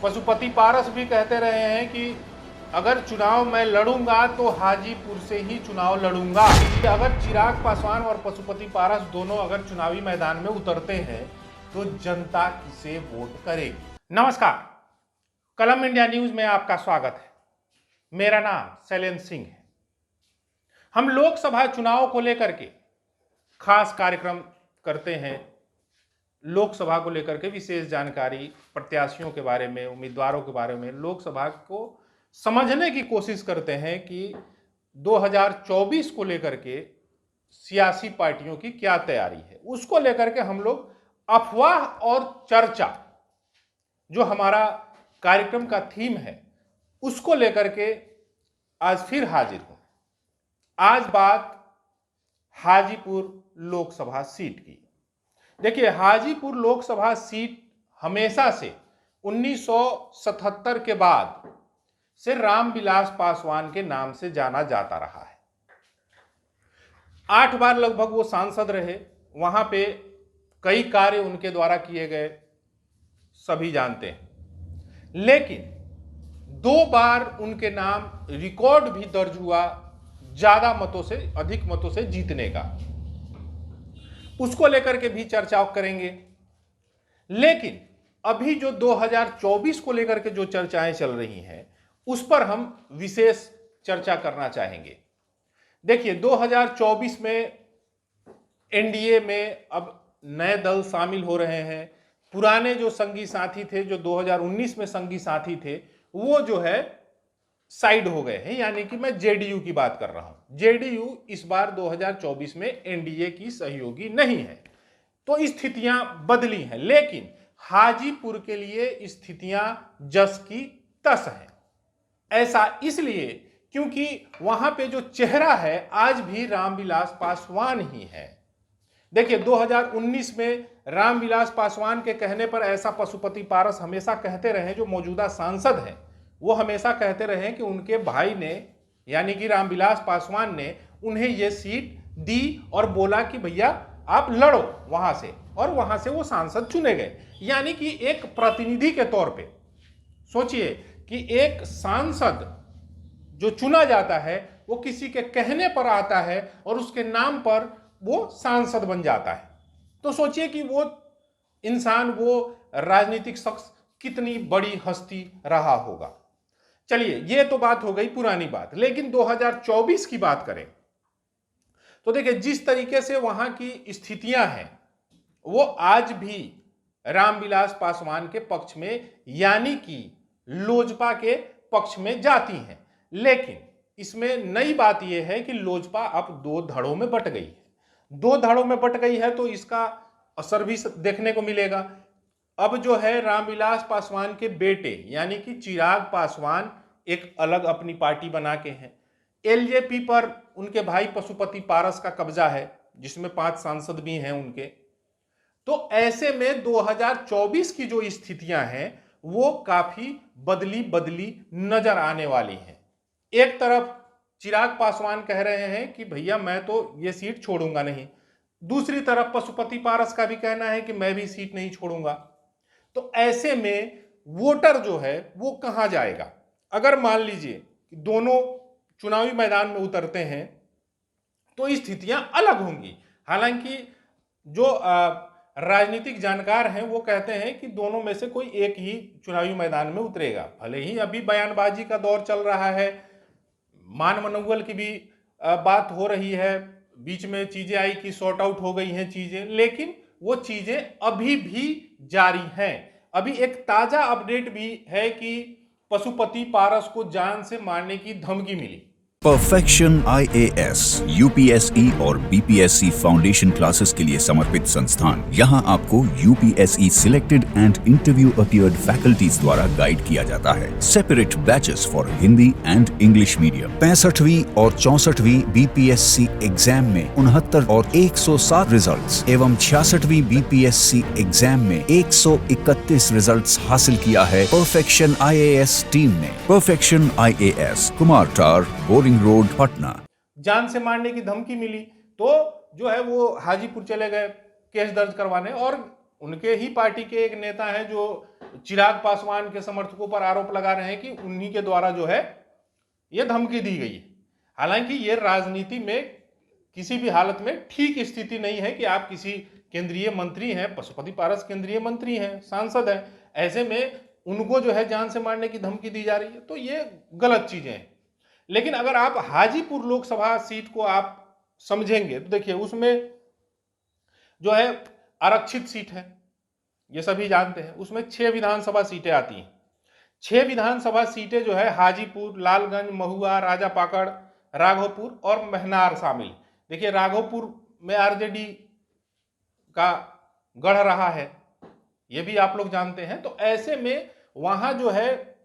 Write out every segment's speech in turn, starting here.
पशुपति पारस भी कहते रहे हैं कि अगर चुनाव मैं लड़ूंगा तो हाजीपुर से ही चुनाव लड़ूंगा। अगर चिराग पासवान और पशुपति पारस दोनों अगर चुनावी मैदान में उतरते हैं तो जनता किसे वोट करेगी। नमस्कार, कलम इंडिया न्यूज में आपका स्वागत है। मेरा नाम शैलेंद्र सिंह है। हम लोकसभा चुनाव को लेकर के खास कार्यक्रम करते हैं। लोकसभा को लेकर के विशेष जानकारी, प्रत्याशियों के बारे में, उम्मीदवारों के बारे में, लोकसभा को समझने की कोशिश करते हैं कि 2024 को लेकर के सियासी पार्टियों की क्या तैयारी है। उसको लेकर के हम लोग अफवाह और चर्चा, जो हमारा कार्यक्रम का थीम है, उसको लेकर के आज फिर हाजिर हूं। आज बात हाजीपुर लोकसभा सीट की। देखिए, हाजीपुर लोकसभा सीट हमेशा से 1977 के बाद से रामविलास पासवान के नाम से जाना जाता रहा है। 8 बार लगभग वो सांसद रहे। वहां पे कई कार्य उनके द्वारा किए गए, सभी जानते हैं। लेकिन 2 बार उनके नाम रिकॉर्ड भी दर्ज हुआ ज्यादा मतों से, अधिक मतों से जीतने का। उसको लेकर के भी चर्चा करेंगे। लेकिन अभी जो 2024 को लेकर के जो चर्चाएं चल रही हैं, उस पर हम विशेष चर्चा करना चाहेंगे। देखिए, 2024 में एनडीए में अब नए दल शामिल हो रहे हैं। पुराने जो संगी साथी थे, जो 2019 में संगी साथी थे, वो जो है साइड हो गए हैं। यानी कि मैं जेडीयू की बात कर रहा हूं। जेडीयू इस बार 2024 में एनडीए की सहयोगी नहीं है। तो स्थितियां बदली हैं। लेकिन हाजीपुर के लिए स्थितियां जस की तस हैं। ऐसा इसलिए क्योंकि वहां पे जो चेहरा है आज भी रामविलास पासवान ही है। देखिए, 2019 में रामविलास पासवान के कहने पर ऐसा पशुपति पारस हमेशा कहते रहे, जो मौजूदा सांसद हैं, वो हमेशा कहते रहे कि उनके भाई ने, यानी कि रामविलास पासवान ने उन्हें ये सीट दी और बोला कि भैया आप लड़ो वहां से, और वहां से वो सांसद चुने गए। यानी कि एक प्रतिनिधि के तौर पे सोचिए कि एक सांसद जो चुना जाता है वो किसी के कहने पर आता है और उसके नाम पर वो सांसद बन जाता है। तो सोचिए कि वो इंसान, वो राजनीतिक शख्स कितनी बड़ी हस्ती रहा होगा। चलिए, ये तो बात हो गई पुरानी बात। लेकिन 2024 की बात करें तो देखिए, जिस तरीके से वहां की स्थितियां हैं वो आज भी रामविलास पासवान के पक्ष में, यानी कि लोजपा के पक्ष में जाती हैं। लेकिन इसमें नई बात यह है कि लोजपा अब 2 धड़ों में बट गई है। 2 धड़ों में बट गई है तो इसका असर भी देखने को मिलेगा। अब जो है रामविलास पासवान के बेटे, यानी कि चिराग पासवान, एक अलग अपनी पार्टी बना के हैं। एलजेपी पर उनके भाई पशुपति पारस का कब्जा है, जिसमें 5 सांसद भी हैं उनके। तो ऐसे में 2024 की जो स्थितियां हैं वो काफी बदली नजर आने वाली हैं। एक तरफ चिराग पासवान कह रहे हैं कि भैया मैं तो ये सीट छोड़ूंगा नहीं। दूसरी तरफ पशुपति पारस का भी कहना है कि मैं भी सीट नहीं छोड़ूंगा। तो ऐसे में वोटर जो है वो कहां जाएगा? अगर मान लीजिए कि दोनों चुनावी मैदान में उतरते हैं तो स्थितियां अलग होंगी। हालांकि जो राजनीतिक जानकार हैं वो कहते हैं कि दोनों में से कोई एक ही चुनावी मैदान में उतरेगा। भले ही अभी बयानबाजी का दौर चल रहा है, मान मनौवल की भी बात हो रही है, बीच में चीजें आई कि सॉर्ट आउट हो गई हैं चीजें, लेकिन वो चीजें अभी भी जारी हैं। अभी एक ताजा अपडेट भी है कि पशुपति पारस को जान से मारने की धमकी मिली। परफेक्शन IAS, UPSE और BPSC फाउंडेशन क्लासेस के लिए समर्पित संस्थान। यहाँ आपको UPSE selected and interview appeared faculties द्वारा गाइड किया जाता है। Separate batches for Hindi and English medium. 65वीं और 64वीं BPSC एग्जाम में 69 और 107 रिजल्ट्स एवं 66वीं BPSC एग्जाम में 131 रिजल्ट्स हासिल किया है परफेक्शन IAS टीम ने। परफेक्शन IAS, कुमार टार, रोड, पटना। जान से मारने की धमकी मिली तो जो है वो हाजीपुर चले गए केस दर्ज करवाने। और उनके ही पार्टी के एक नेता हैं जो चिराग पासवान के समर्थकों पर आरोप लगा रहे हैं कि उन्हीं के द्वारा जो है ये धमकी दी गई है। हालांकि ये राजनीति में किसी भी हालत में ठीक स्थिति नहीं है कि आप किसी केंद्रीय मंत्री हैं, पशुपति पारस केंद्रीय मंत्री हैं, सांसद हैं, ऐसे में उनको जो है जान से मारने की धमकी दी जा रही है, तो ये गलत चीजें हैं। लेकिन अगर आप हाजीपुर लोकसभा सीट को आप समझेंगे तो देखिए उसमें जो है आरक्षित सीट है, ये सभी जानते हैं। उसमें 6 विधानसभा सीटें आती हैं। 6 विधानसभा सीटें जो है हाजीपुर, लालगंज, महुआ, राजापाकड़, राघोपुर और महनार शामिल। देखिए राघोपुर में आरजेडी का गढ़ रहा है, ये भी आप लोग जानते हैं। तो ऐसे में वहां जो है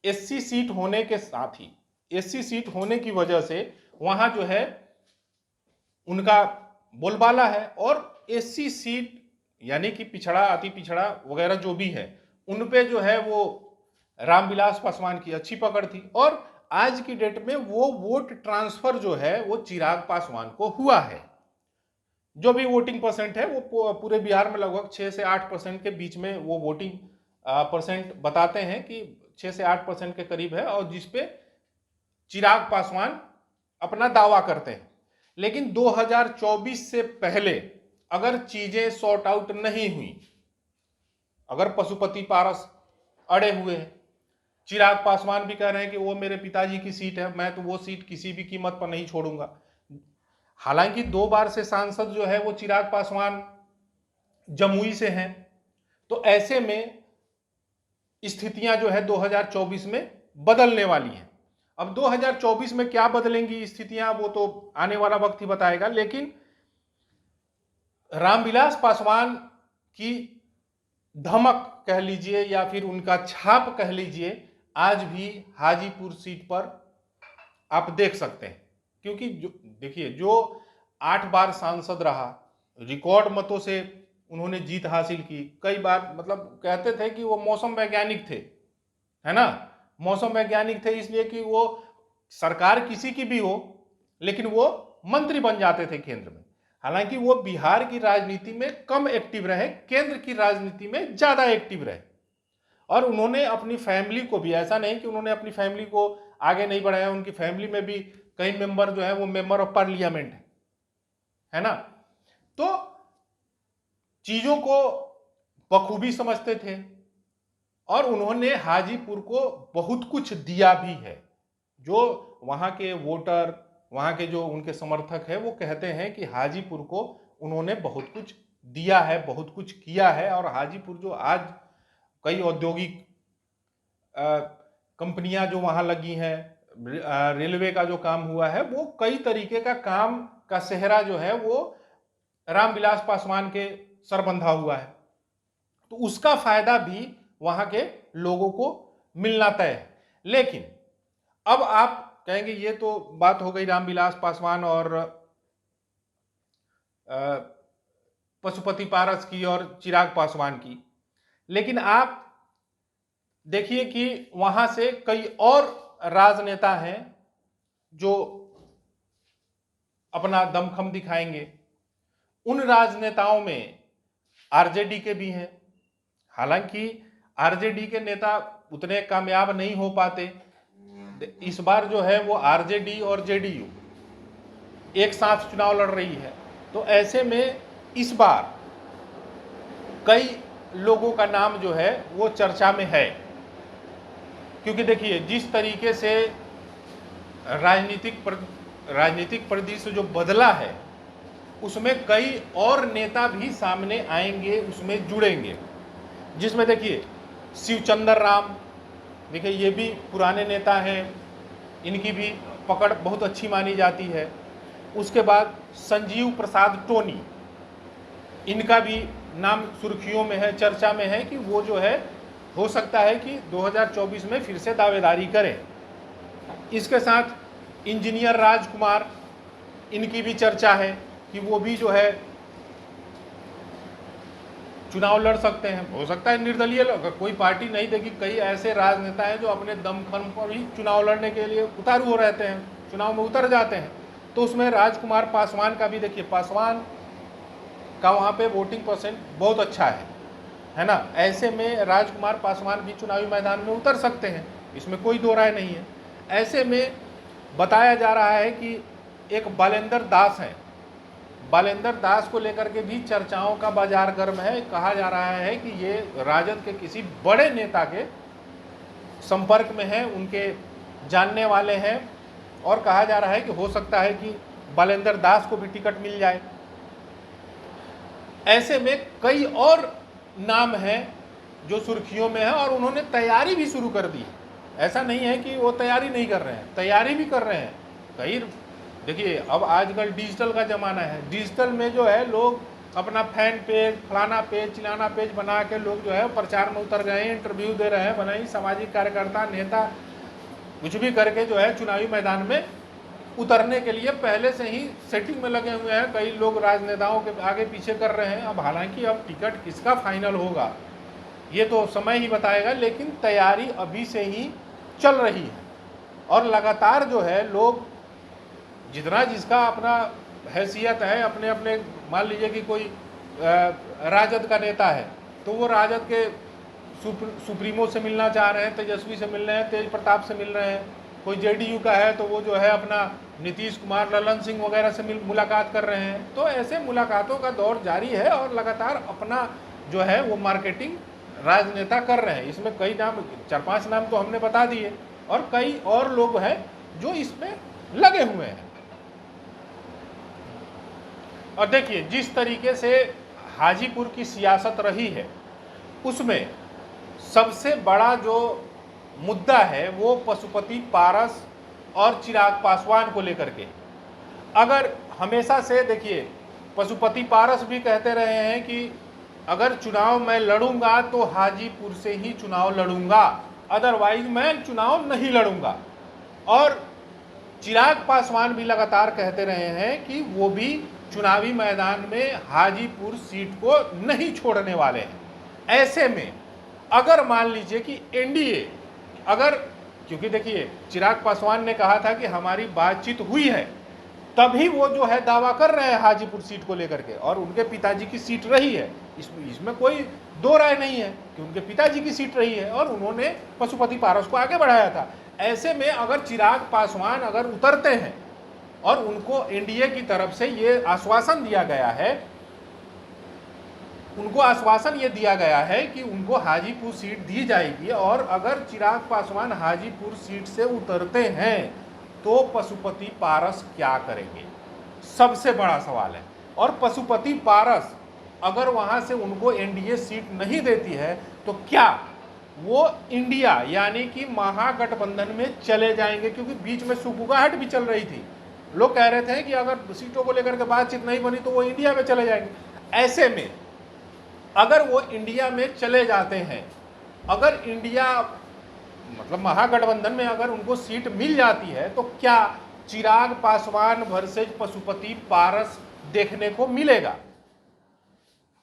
एससी सीट होने के साथ ही, एससी सीट होने की वजह से वहां जो है उनका बोलबाला है, और एससी सीट यानी कि पिछड़ा, अति पिछड़ा वगैरह जो भी है, उन पे जो है वो रामविलास पासवान की अच्छी पकड़ थी। और आज की डेट में वो वोट ट्रांसफर जो है वो चिराग पासवान को हुआ है। जो भी वोटिंग परसेंट है वो पूरे बिहार में लगभग 6 से 8% के बीच में वो वोटिंग परसेंट बताते हैं कि 6 से 8% के करीब है, और जिसपे चिराग पासवान अपना दावा करते हैं। लेकिन 2024 से पहले अगर चीजें सॉर्ट आउट नहीं हुई, अगर पशुपति पारस अड़े हुए हैं, चिराग पासवान भी कह रहे हैं कि वो मेरे पिताजी की सीट है, मैं तो वो सीट किसी भी कीमत पर नहीं छोड़ूंगा। हालांकि 2 बार से सांसद जो है वो चिराग पासवान जमुई से हैं, तो ऐसे में स्थितियां जो है 2024 में बदलने वाली हैं। अब 2024 में क्या बदलेंगी स्थितियां वो तो आने वाला वक्त ही बताएगा। लेकिन रामविलास पासवान की धमक कह लीजिए या फिर उनका छाप कह लीजिए, आज भी हाजीपुर सीट पर आप देख सकते हैं। क्योंकि देखिए जो 8 बार सांसद रहा, रिकॉर्ड मतों से उन्होंने जीत हासिल की। कई बार मतलब कहते थे कि वो मौसम वैज्ञानिक थे, है ना, मौसम वैज्ञानिक थे, इसलिए कि वो सरकार किसी की भी हो लेकिन वो मंत्री बन जाते थे केंद्र में। हालांकि वो बिहार की राजनीति में कम एक्टिव रहे, केंद्र की राजनीति में ज्यादा एक्टिव रहे। और उन्होंने अपनी फैमिली को भी, ऐसा नहीं कि उन्होंने अपनी फैमिली को आगे नहीं बढ़ाया, उनकी फैमिली में भी कई मेंबर जो है वो मेंबर ऑफ पार्लियामेंट है ना। तो चीजों को बखूबी समझते थे और उन्होंने हाजीपुर को बहुत कुछ दिया भी है। जो वहां के वोटर, वहां के जो उनके समर्थक है वो कहते हैं कि हाजीपुर को उन्होंने बहुत कुछ दिया है, बहुत कुछ किया है। और हाजीपुर जो आज कई औद्योगिक कंपनियां जो वहां लगी हैं, रेलवे का जो काम हुआ है, वो कई तरीके का काम का सेहरा जो है वो रामविलास पासवान के सर बंधा हुआ है। तो उसका फायदा भी वहां के लोगों को मिलना तय है। लेकिन अब आप कहेंगे ये तो बात हो गई रामविलास पासवान और पशुपति पारस की और चिराग पासवान की। लेकिन आप देखिए कि वहां से कई और राजनेता हैं जो अपना दमखम दिखाएंगे। उन राजनेताओं में आरजेडी के भी हैं। हालांकि आरजेडी के नेता उतने कामयाब नहीं हो पाते। इस बार जो है वो आरजेडी और जेडीयू एक साथ चुनाव लड़ रही है। तो ऐसे में इस बार कई लोगों का नाम जो है वो चर्चा में है। क्योंकि देखिए जिस तरीके से राजनीतिक परिदृश्य जो बदला है, उसमें कई और नेता भी सामने आएंगे, उसमें जुड़ेंगे। जिसमें देखिए शिवचंद्र राम, देखिए ये भी पुराने नेता हैं, इनकी भी पकड़ बहुत अच्छी मानी जाती है। उसके बाद संजीव प्रसाद टोनी, इनका भी नाम सुर्खियों में है, चर्चा में है कि वो जो है हो सकता है कि 2024 में फिर से दावेदारी करें। इसके साथ इंजीनियर राजकुमार, इनकी भी चर्चा है कि वो भी जो है चुनाव लड़ सकते हैं। हो सकता है निर्दलीय, कोई पार्टी नहीं देगी। कई ऐसे राजनेता हैं जो अपने दमखम पर ही चुनाव लड़ने के लिए उतारू हो रहते हैं, चुनाव में उतर जाते हैं। तो उसमें राजकुमार पासवान का भी देखिए, पासवान का वहाँ पे वोटिंग परसेंट बहुत अच्छा है ना। ऐसे में राजकुमार पासवान भी चुनावी मैदान में उतर सकते हैं, इसमें कोई दो राय नहीं है। ऐसे में बताया जा रहा है कि एक बालेंद्र दास है, बालेंद्र दास को लेकर के भी चर्चाओं का बाजार गर्म है। कहा जा रहा है कि ये राजद के किसी बड़े नेता के संपर्क में है, उनके जानने वाले हैं, और कहा जा रहा है कि हो सकता है कि बालेंद्र दास को भी टिकट मिल जाए। ऐसे में कई और नाम हैं जो सुर्खियों में है और उन्होंने तैयारी भी शुरू कर दी है। ऐसा नहीं है कि वो तैयारी नहीं कर रहे हैं, तैयारी भी कर रहे हैं। कई देखिए, अब आजकल डिजिटल का ज़माना है, डिजिटल में जो है लोग अपना फैन पेज, फलाना पेज, चिलाना पेज बना के लोग जो है प्रचार में उतर गए हैं, इंटरव्यू दे रहे हैं, बनाई सामाजिक कार्यकर्ता, नेता, कुछ भी करके जो है चुनावी मैदान में उतरने के लिए पहले से ही सेटिंग में लगे हुए हैं। कई लोग राजनेताओं के आगे पीछे कर रहे हैं। अब हालांकि अब टिकट किसका फाइनल होगा ये तो समय ही बताएगा, लेकिन तैयारी अभी से ही चल रही है। और लगातार जो है लोग जितना जिसका अपना हैसियत है, अपने अपने, मान लीजिए कि कोई राजद का नेता है तो वो राजद के सुप्रीमो से मिलना चाह रहे हैं, तेजस्वी से मिल रहे हैं, तेज प्रताप से मिल रहे हैं। कोई जेडीयू का है तो वो जो है अपना नीतीश कुमार, ललन सिंह वगैरह से मुलाकात कर रहे हैं। तो ऐसे मुलाकातों का दौर जारी है और लगातार अपना जो है वो मार्केटिंग राजनेता कर रहे हैं। इसमें कई नाम, 4-5 नाम तो हमने बता दिए, और कई और लोग हैं जो इसमें लगे हुए हैं। और देखिए, जिस तरीके से हाजीपुर की सियासत रही है उसमें सबसे बड़ा जो मुद्दा है वो पशुपति पारस और चिराग पासवान को लेकर के। अगर हमेशा से देखिए, पशुपति पारस भी कहते रहे हैं कि अगर चुनाव मैं लड़ूंगा तो हाजीपुर से ही चुनाव लड़ूंगा, अदरवाइज मैं चुनाव नहीं लड़ूंगा। और चिराग पासवान भी लगातार कहते रहे हैं कि वो भी चुनावी मैदान में हाजीपुर सीट को नहीं छोड़ने वाले हैं। ऐसे में अगर मान लीजिए कि एनडीए, अगर, क्योंकि देखिए चिराग पासवान ने कहा था कि हमारी बातचीत हुई है, तभी वो जो है दावा कर रहे हैं हाजीपुर सीट को लेकर के, और उनके पिताजी की सीट रही है, इसमें कोई दो राय नहीं है कि उनके पिताजी की सीट रही है और उन्होंने पशुपति पारस को आगे बढ़ाया था। ऐसे में अगर चिराग पासवान अगर उतरते हैं और उनको एनडीए की तरफ से ये आश्वासन दिया गया है, उनको आश्वासन ये दिया गया है कि उनको हाजीपुर सीट दी जाएगी, और अगर चिराग पासवान हाजीपुर सीट से उतरते हैं तो पशुपति पारस क्या करेंगे, सबसे बड़ा सवाल है। और पशुपति पारस अगर वहां से उनको एनडीए सीट नहीं देती है तो क्या वो इंडिया यानी कि महागठबंधन में चले जाएंगे? क्योंकि बीच में सुगबुगाहट भी चल रही थी, लोग कह रहे थे कि अगर सीटों को लेकर के बातचीत नहीं बनी तो वो इंडिया में चले जाएंगे। ऐसे में अगर वो इंडिया में चले जाते हैं, अगर इंडिया मतलब महागठबंधन में अगर उनको सीट मिल जाती है तो क्या चिराग पासवान वर्सेज पशुपति पारस देखने को मिलेगा?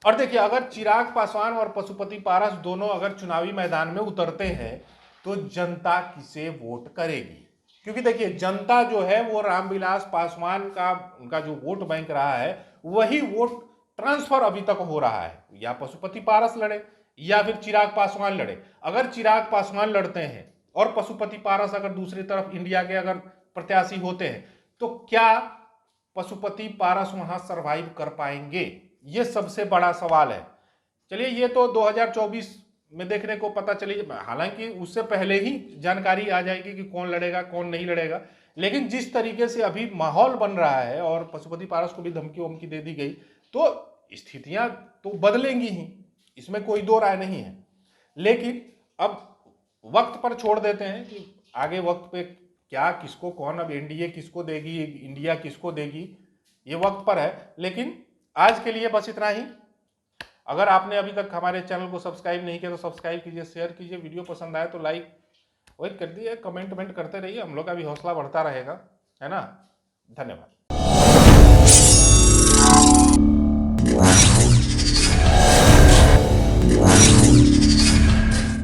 और देखिए, अगर चिराग पासवान और पशुपति पारस दोनों अगर चुनावी मैदान में उतरते हैं तो जनता किसे वोट करेगी? क्योंकि देखिए, जनता जो है वो रामविलास पासवान का, उनका जो वोट बैंक रहा है वही वोट ट्रांसफर अभी तक हो रहा है। या पशुपति पारस लड़े या फिर चिराग पासवान लड़े। अगर चिराग पासवान लड़ते हैं और पशुपति पारस अगर दूसरी तरफ इंडिया के अगर प्रत्याशी होते हैं तो क्या पशुपति पारस वहां सरवाइव कर पाएंगे? ये सबसे बड़ा सवाल है। चलिए, ये तो 2024 में देखने को पता चली, हालांकि उससे पहले ही जानकारी आ जाएगी कि कौन लड़ेगा कौन नहीं लड़ेगा। लेकिन जिस तरीके से अभी माहौल बन रहा है और पशुपति पारस को भी धमकी वमकी दे दी गई तो स्थितियां तो बदलेंगी ही, इसमें कोई दो राय नहीं है। लेकिन अब वक्त पर छोड़ देते हैं कि आगे वक्त पे क्या, किसको कौन, अब एनडीए किसको देगी, इंडिया किसको देगी, ये वक्त पर है। लेकिन आज के लिए बस इतना ही। अगर आपने अभी तक हमारे चैनल को सब्सक्राइब नहीं किया तो सब्सक्राइब कीजिए, शेयर कीजिए, वीडियो पसंद आए तो लाइक वही कर दिए, कमेंट करते रहिए, हम लोग का भी हौसला बढ़ता रहेगा, है ना। धन्यवाद। Wow.